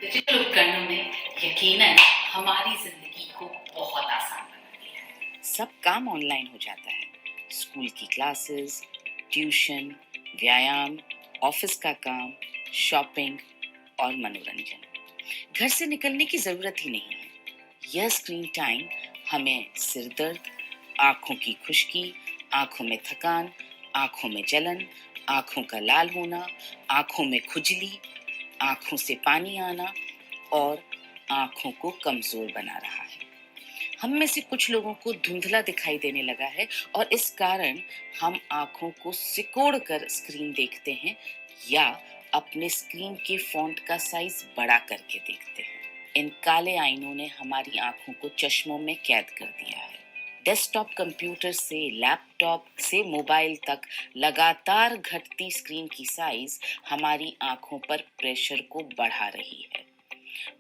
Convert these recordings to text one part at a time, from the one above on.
Digital उपकरणों ने यकीनन हमारी जिंदगी को बहुत आसान बना दिया है। सब काम ऑनलाइन हो जाता है। स्कूल की क्लासेस, ट्यूशन, व्यायाम, ऑफिस का काम, शॉपिंग और मनोरंजन। घर से निकलने की जरूरत ही नहीं है। यह स्क्रीन टाइम हमें सिर दर्द, आंखों की खुश्की, आंखों में थकान, आंखों में जलन, आंखों का लाल होना, आंखों में खुजली, आंखों से पानी आना और आंखों को कमजोर बना रहा है। हम में से कुछ लोगों को धुंधला दिखाई देने लगा है और इस कारण हम आंखों को सिकोड़ कर स्क्रीन देखते हैं या अपने स्क्रीन के फॉन्ट का साइज बड़ा करके देखते हैं। इन काले आईनों ने हमारी आंखों को चश्मों में कैद कर दिया है। डेस्कटॉप कंप्यूटर से लैपटॉप से मोबाइल तक लगातार घटती स्क्रीन की साइज हमारी आंखों पर प्रेशर को बढ़ा रही है।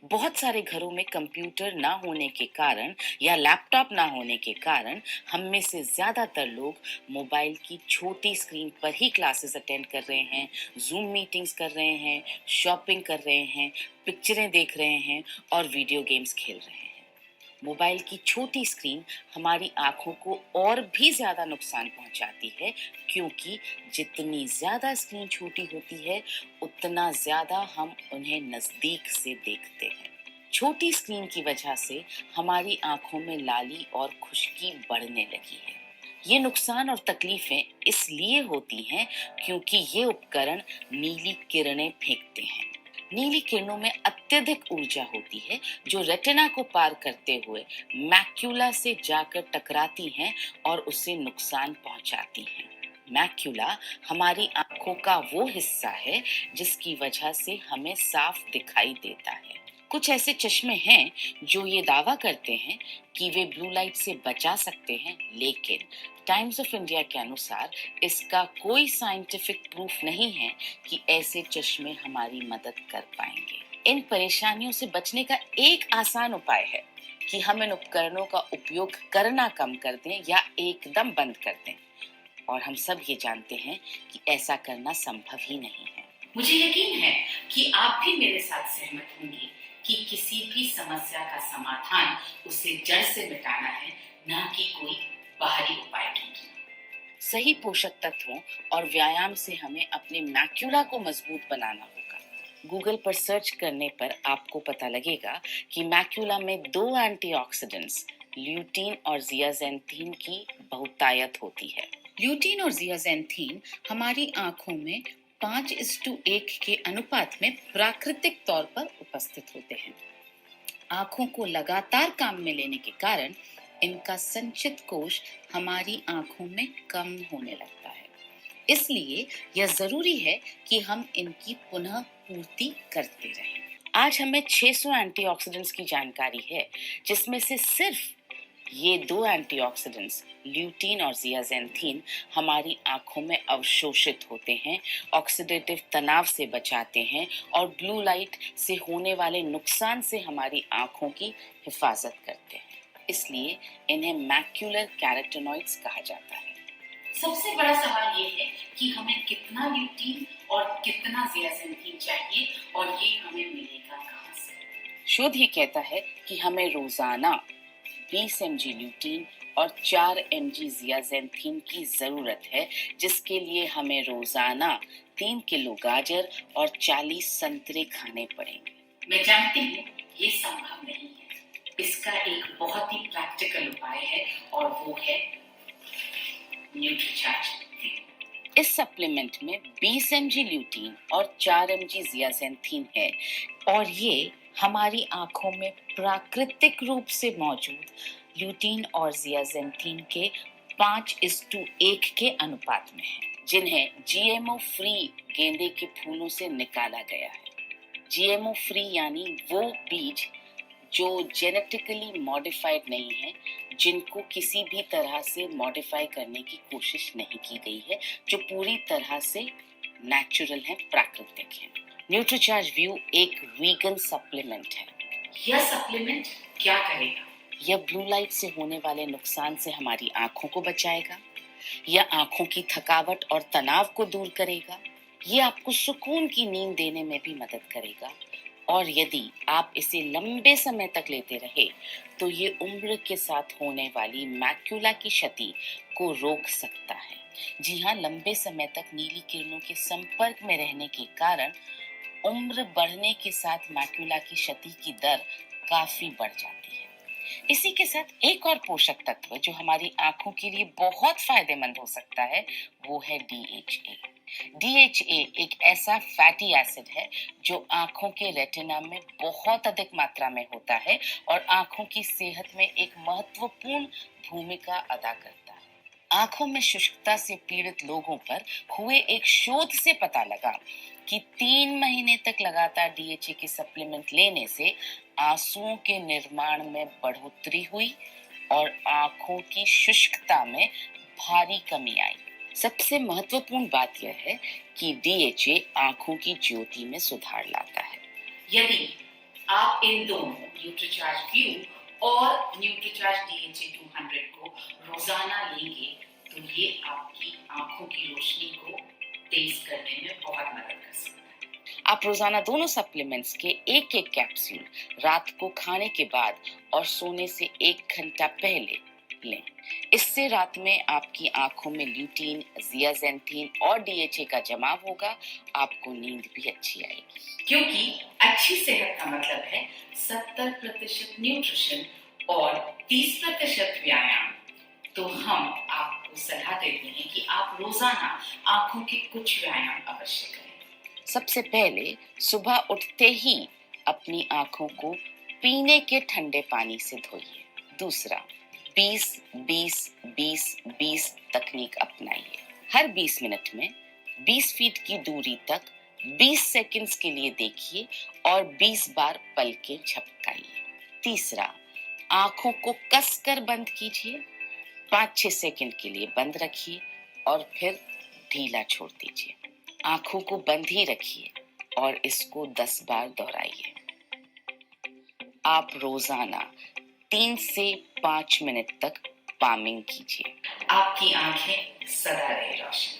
बहुत सारे घरों में कंप्यूटर ना होने के कारण या लैपटॉप ना होने के कारण हम में से ज्यादातर लोग मोबाइल की छोटी स्क्रीन पर ही क्लासेस अटेंड कर रहे हैं, जूम मीटिंग्स कर रहे हैं, शॉपिंग कर रहे हैं, पिक्चरें देख रहे हैं और वीडियो गेम्स खेल रहे हैं। मोबाइल की छोटी स्क्रीन हमारी आंखों को और भी ज्यादा नुकसान पहुंचाती है, क्योंकि जितनी ज्यादा स्क्रीन छोटी होती है उतना ज्यादा हम उन्हें नजदीक से देखते हैं। छोटी स्क्रीन की वजह से हमारी आंखों में लाली और खुश्की बढ़ने लगी है। ये नुकसान और तकलीफें इसलिए होती हैं क्योंकि ये उपकरण नीली किरणें फेंकते हैं। नीली किरणों में अत्यधिक ऊर्जा होती है जो रेटिना को पार करते हुए मैक्यूला से जाकर टकराती हैं और उसे नुकसान पहुंचाती हैं। मैक्यूला हमारी आंखों का वो हिस्सा है जिसकी वजह से हमें साफ दिखाई देता है। कुछ ऐसे चश्मे हैं जो ये दावा करते हैं कि वे ब्लू लाइट से बचा सकते हैं, लेकिन टाइम्स ऑफ इंडिया के अनुसार इसका कोई साइंटिफिक प्रूफ नहीं है कि ऐसे चश्मे हमारी मदद कर पाएंगे। इन परेशानियों से बचने का एक आसान उपाय है कि हम इन उपकरणों का उपयोग करना कम कर दें या एकदम बंद कर दें। और हम सब ये जानते हैं कि ऐसा करना संभव ही नहीं है। मुझे यकीन है कि आप भी मेरे साथ सहमत होंगे कि किसी भी समस्या का समाधान उसे जड़ से मिटाना है, न कि कोई बाहरी उपाय ढूंढना। सही पोषक तत्वों और व्यायाम से हमें अपने मैक्यूला को मजबूत बनाना होगा। गूगल पर सर्च करने पर आपको पता लगेगा कि मैक्यूला में 2 एंटीऑक्सीडेंट्स ल्यूटीन और जियाजेंथीन की बहुतायत होती है। ल्यूटीन और जियाजेंथीन हमारी आंखों में 5:1 के अनुपात में प्राकृतिक तौर पर उपस्थित होते हैं। आंखों को लगातार काम में लेने के कारण इनका संचित कोश हमारी आंखों में कम होने लगता है। इसलिए यह जरूरी है कि हम इनकी पुनः पूर्ति करते रहें। आज हमें 600 एंटीऑक्सीडेंट्स की जानकारी है, जिसमें से सिर्फ ये 2 एंटीऑक्सीडेंट्स ल्यूटीन और जियाजेंथीन हमारी आंखों में अवशोषित होते हैं, ऑक्सीडेटिव तनाव से बचाते हैं और ब्लू लाइट से होने वाले नुकसान से हमारी आंखों की हिफाजत करते हैं। इसलिए इन्हें मैक्यूलर कैरोटिनॉइड्स कहा जाता है। सबसे बड़ा सवाल ये है कि हमें कितना ल्यूटीन और कितना जियाजेंथीन चाहिए और ये हमें मिलेगा कहाँ से। शोध ये कहता है कि हमें रोजाना 20 mg ल्यूटीन और 4 mg जियाजेंथीन की जरूरत है, जिसके लिए हमें रोजाना 3 किलो गाजर और 40 संतरे खाने पड़ेंगे। मैं जानती हूँ ये संभव नहीं है। इसका एक बहुत ही प्रैक्टिकल उपाय है और वो है न्यूट्रीचार्ज। इस सप्लीमेंट में 20 mg ल्यूटीन और 4 mg जियाजेंथीन है और ये हमारी आंखों में प्राकृतिक रूप से मौजूद ल्यूटीन और जियाजेंथीन के 5:1 के अनुपात में है, जिन्हें जीएमओ फ्री गेंदे के फूलों से निकाला गया है। जीएमओ फ्री यानी वो बीज जो जेनेटिकली मॉडिफाइड नहीं है, जिनको किसी भी तरह से मॉडिफाई करने की कोशिश नहीं की गई है, जो पूरी तरह से नेचुरल है, प्राकृतिक है। न्यूट्रीचार्ज व्यू एक वीगन सप्लीमेंट है। यह सप्लीमेंट क्या करेगा? यह ब्लू लाइट से होने वाले नुकसान से हमारी आंखों को बचाएगा, यह आंखों की थकावट और तनाव को दूर करेगा, यह आपको सुकून की नींद देने में भी मदद करेगा और यदि आप इसे लंबे समय तक लेते रहे तो ये उम्र के साथ होने वाली मैक्यूला की क्षति को रोक सकता है। जी हाँ, लंबे समय तक नीली किरणों के संपर्क में रहने के कारण उम्र बढ़ने के साथ मैक्यूला की क्षति की दर काफी बढ़ जाती है। इसी के साथ एक और पोषक तत्व जो हमारी आंखों के लिए बहुत फायदेमंद हो सकता है वो है DHA। DHA एक ऐसा फैटी एसिड है जो आंखों के रेटिना में बहुत अधिक मात्रा में होता है और आंखों की सेहत में एक महत्वपूर्ण भूमिका अदा करता है। आंखों में शुष्कता से पीड़ित लोगों पर हुए एक शोध से पता लगा कि 3 महीने तक लगातार DHA की सप्लीमेंट लेने से आंसुओं के निर्माण में बढ़ोतरी हुई और आंखों की शुष्कता में भारी कमी आई। सबसे महत्वपूर्ण बात यह है कि DHA आंखों की ज्योति में सुधार लाता है। यदि आप इन दोनों न्यूट्रीचार्ज व्यू और न्यूट्रीचार्ज DHA 200 को रोजाना लेंगे तो ये आपकी आंखों की रोशनी को तेज करने में बहुत मदद कर सकता है। आप रोजाना दोनों सप्लीमेंट्स के एक एक कैप्सूल रात को खाने के बाद और सोने से 1 घंटा पहले लें। इससे रात में आपकी आंखों में ल्यूटीन, जियाजेंथीन और DHA का जमाव होगा। आपको नींद भी अच्छी आएगी। क्योंकि अच्छी सेहत का मतलब है 70% न्यूट्रिशन और 30% व्यायाम। तो हम आपको सलाह देते हैं कि आप रोजाना आंखों के कुछ व्यायाम अवश्य करें। सबसे पहले सुबह उठते ही अपनी आंखों को पीने के ठंडे पानी से धोइए। दूसरा, 20-20-20-20 तकनीक अपनाइए। हर 20 मिनट में 20 फीट की दूरी तक 20 सेकंड्स के लिए देखिए और 20 बार पलकें झपकाइए। तीसरा, आंखों को कसकर बंद कीजिए, 5-6 सेकंड के लिए बंद रखिए और फिर ढीला छोड़ दीजिए। आंखों को बंद ही रखिए और इसको 10 बार दोहराइए। आप रोजाना 3 से 5 मिनट तक पामिंग कीजिए। आपकी आंखें सदा रहे रोशन।